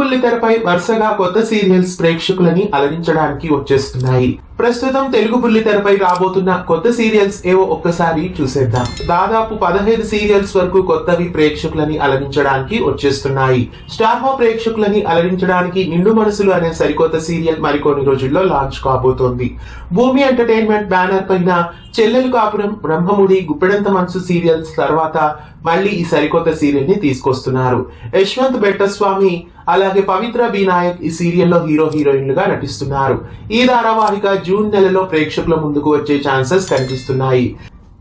బుల్లితెరపై వరుసగా కొత్త సీరియల్స్ ప్రేక్షకులని అలరించడానికి వచ్చేస్తున్నాయి. ప్రస్తుతం తెలుగు బుల్లితెరపై రాబోతున్న కొత్త సీరియల్స్ ఏవో ఒక్కసారి చూసేద్దాం. దాదాపు 15 సీరియల్స్ వరకు కొత్తవి ప్రేక్షకులని అలరించడానికి వచ్చేస్తున్నాయి. స్టార్ మా ప్రేక్షకులని అలరించడానికి నిండు మనసులు అనే సరికొత్త సీరియల్ మరికొన్ని రోజుల్లో లాంచ్ కాబోతోంది. భూమి ఎంటర్టైన్మెంట్ బ్యానర్ పైన చెల్లెలు కాపురం, బ్రహ్మముడి, గుప్పెడంత మనసు సీరియల్స్ తర్వాత మళ్ళీ ఈ సరికొత్త సీరియల్ ని తీసుకొస్తున్నారు. యశ్వంత్ బెట్టస్వామి అలాగే పవిత్ర బి నాయక్ ఈ సీరియల్లో హీరోయిన్లుగా నటిస్తున్నారు. ఈ ధారావాహిక జూన్ నెలలో ప్రేక్షకుల ముందుకు వచ్చే ఛాన్సెస్ కనిపిస్తున్నాయి.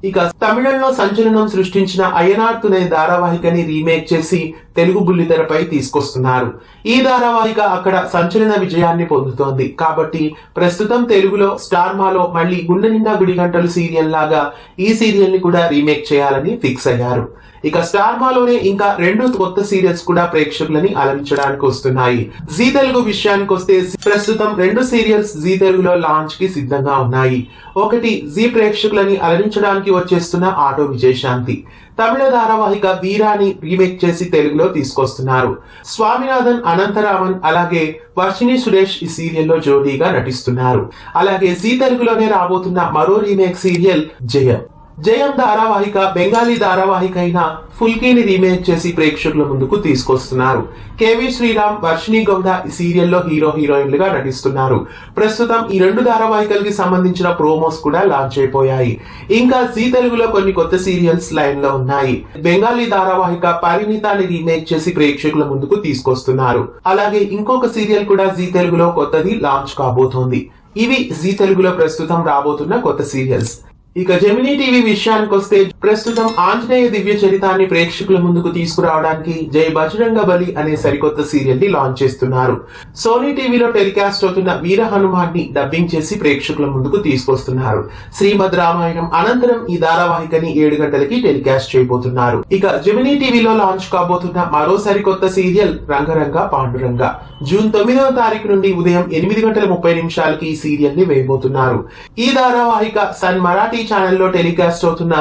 ఇక తమిళంలో సంచలనం సృష్టించిన అయ్యనార్ తునై ధారావాహికని రీమేక్ చేసి తెలుగు బుల్లితెరపై తీసుకొస్తున్నారు. ఈ ధారావాహిక అక్కడ సంచలన విజయాన్ని పొందుతోంది. కాబట్టి ప్రస్తుతం తెలుగులో స్టార్ మాలో మళ్ళీ గుండె నిండా గుడి గంటలు సీరియల్ లాగా ఈ సీరియల్ ని కూడా రీమేక్ చేయాలని ఫిక్స్ అయ్యారు. ఇక స్టార్ మాలోనే ఇంకా 2 కొత్త సీరియల్స్ కూడా ప్రేక్షకులని అలరించడానికి వస్తున్నాయి. జీ తెలుగు విషయానికి వస్తే ప్రస్తుతం 2 సీరియల్స్ జీ తెలుగులో లాంచ్ కి సిద్ధంగా ఉన్నాయి. ఒకటి జీ ప్రేక్షకులని అలరించడానికి వచ్చేస్తున్న ఆటో విజయశాంతి. తమిళ ధారావాహిక వీరాని రీమేక్ చేసి తెలుగులో తీసుకొస్తున్నారు. స్వామినాథన్, అనంతరామన్ అలాగే వర్షిణి సురేష్ ఈ సీరియల్లో జోడీగా నటిస్తున్నారు. అలాగే జీ తెలుగులోనే రాబోతున్న మరో రీమేక్ సీరియల్ జయం ధారావాహిక బెంగాలీ ధారావాహిక అయిన ఫుల్కీని రీమేక్ చేసి ప్రేక్షకుల ముందుకు తీసుకొస్తున్నారు. కేవి శ్రీరామ్, వర్షిణి గౌడ ఈ సీరియల్లో హీరోయిన్లుగా నటిస్తున్నారు. ప్రస్తుతం ఈ 2 ధారావాహికలకి సంబంధించిన ప్రోమోస్ కూడా లాంచ్ అయిపోయాయి. ఇంకా జీ తెలుగులో కొన్ని కొత్త సీరియల్స్ లైన్ లో ఉన్నాయి. బెంగాలీ ధారావాహిక పరిణితాన్ని రీమేక్ చేసి ప్రేక్షకుల ముందుకు తీసుకొస్తున్నారు. అలాగే ఇంకొక సీరియల్ కూడా జీ తెలుగులో కొత్తది లాంచ్ కాబోతోంది. ఇవి జీ తెలుగులో ప్రస్తుతం రాబోతున్న కొత్త సీరియల్స్. ఇక జెమినీ టీవీ విషయానికి వస్తే ప్రస్తుతం ఆంజనేయ దివ్య చరితాన్ని ప్రేక్షకుల ముందుకు తీసుకురావడానికి జై బజరంగ బలి అనే సరికొత్త సీరియల్ ని లాంచ్ చేస్తున్నారు. సోనీ టీవీలో టెలికాస్ట్ అవుతున్న వీర హనుమాన్ని డబ్బింగ్ చేసి ప్రేక్షకుల ముందుకు తీసుకొస్తున్నారు. శ్రీమద్ రామాయణం అనంతరం ఈ ధారావాహికని 7 గంటలకి టెలికాస్ట్ చేయబోతున్నారు. ఇక జెమినీ టీవీలో లాంచ్ కాబోతున్న మరో సరికొత్త సీరియల్ రంగరంగ పాండురంగ. జూన్ 9వ తారీఖు నుండి ఉదయం 8:30 ఈ సీరియల్ ని వేయబోతున్నారు. ఈ ధారావాహిక సన్ మరాఠీ ఛానల్లో టెలికాస్ట్ అవుతున్న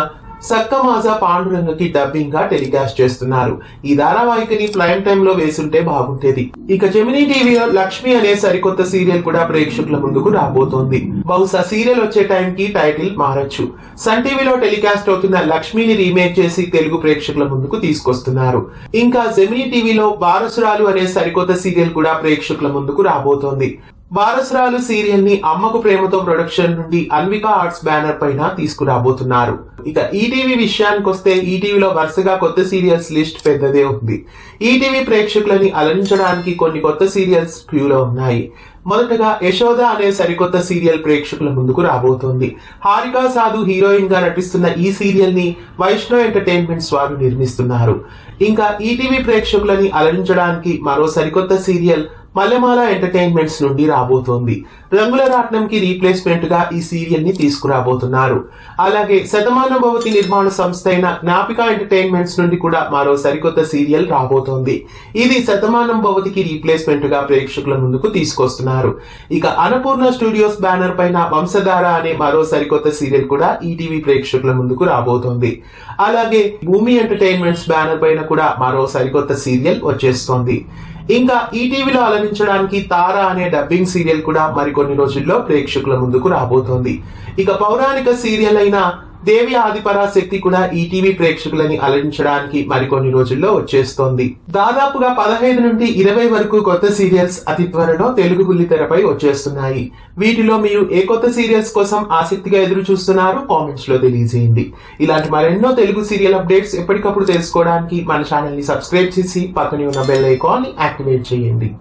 సక్కమాజా పాండురంగకి డబ్బింగ్ గా టెలికాస్ట్ చేస్తున్నారు. ఈ ధారావాహికని ప్రైమ్ టైమ్ లో వేసుంటే బాగుంటేది. ఇక జెమినీ టీవీలో లక్ష్మి అనే సరికొత్త సీరియల్ కూడా ప్రేక్షకుల ముందుకు రాబోతోంది. బహుశా సీరియల్ వచ్చే టైం కి టైటిల్ మారచ్చు. సన్ టీవీలో టెలికాస్ట్ అవుతున్న లక్ష్మిని రీమేక్ చేసి తెలుగు ప్రేక్షకుల ముందుకు తీసుకొస్తున్నారు. ఇంకా జెమినీ టీవీలో వారసురాలు అనే సరికొత్త సీరియల్ కూడా ప్రేక్షకుల ముందుకు రాబోతోంది. వారసురాలు సీరియల్ ని అమ్మకు ప్రేమతో ప్రొడక్షన్ నుండి అన్వికా ఆర్ట్స్ బ్యానర్ పైన తీసుకురాబోతున్నారు. ఇక ఈటీవీ విషయానికి వస్తే ఈటీవీలో వరుసగా కొత్త సీరియల్స్ లిస్ట్ పెద్దదే ఉంది. ఈటీవీ ప్రేక్షకులని అలరించడానికి కొన్ని కొత్త సీరియల్స్ క్యూలో ఉన్నాయి. మొదటగా యశోద అనే సరికొత్త సీరియల్ ప్రేక్షకుల ముందుకు రాబోతోంది. హారికా సాధు హీరోయిన్ గా నటిస్తున్న ఈ సీరియల్ ని వైష్ణవ్ ఎంటర్టైన్మెంట్స్ వారు నిర్మిస్తున్నారు. ఇంకా ఈటీవీ ప్రేక్షకులని అలరించడానికి మరో సరికొత్త సీరియల్ మల్లెమాల ఎంటర్టైన్మెంట్స్ నుండి రాబోతోంది. రంగుల రాట్నం కి రీప్లేస్మెంట్ గా ఈ సీరియల్ ని తీసుకురాబోతున్నారు. అలాగే శతమానం భవతి నిర్మాణ సంస్థ అయిన జ్ఞాపిక ఎంటర్టైన్మెంట్స్ నుండి కూడా మరో సరికొత్త సీరియల్ రాబోతోంది. ఇది శతమానం భవతికి రీప్లేస్మెంట్ గా ప్రేక్షకుల ముందుకు తీసుకొస్తున్నారు. ఇక అన్నపూర్ణ స్టూడియోస్ బ్యానర్ పైన వంశధార అనే మరో సరికొత్త సీరియల్ కూడా ఈటీవీ ప్రేక్షకుల ముందుకు రాబోతోంది. అలాగే భూమి ఎంటర్టైన్మెంట్స్ బ్యానర్ పైన కూడా మరో సరికొత్త సీరియల్ వచ్చేస్తోంది. ఇంకా ఈటీవీలో అలరించడానికి తార అనే డబ్బింగ్ సీరియల్ కూడా మరికొన్ని రోజుల్లో ప్రేక్షకుల ముందుకు రాబోతోంది. ఇక పౌరాణిక సీరియల్ అయిన దేవి ఆదిపరాశక్తి కూడా ఈటీవీ ప్రేక్షకులని అలరించడానికి మరికొన్ని రోజుల్లో వచ్చేస్తోంది. దాదాపుగా 15 నుండి 20 వరకు కొత్త సీరియల్స్ అతి త్వరలో తెలుగు బుల్లితెరపై వచ్చేస్తున్నాయి. వీటిలో మీరు ఏ కొత్త సీరియల్స్ కోసం ఆసక్తిగా ఎదురు చూస్తున్నారు కామెంట్స్ లో తెలియజేయండి. ఇలాంటి మరెన్నో తెలుగు సీరియల్ అప్డేట్స్ ఎప్పటికప్పుడు తెలుసుకోవడానికి మన ఛానల్ ని సబ్స్క్రైబ్ చేసి పక్కనే ఉన్న బెల్ ఐకాన్ ని యాక్టివేట్ చేయండి.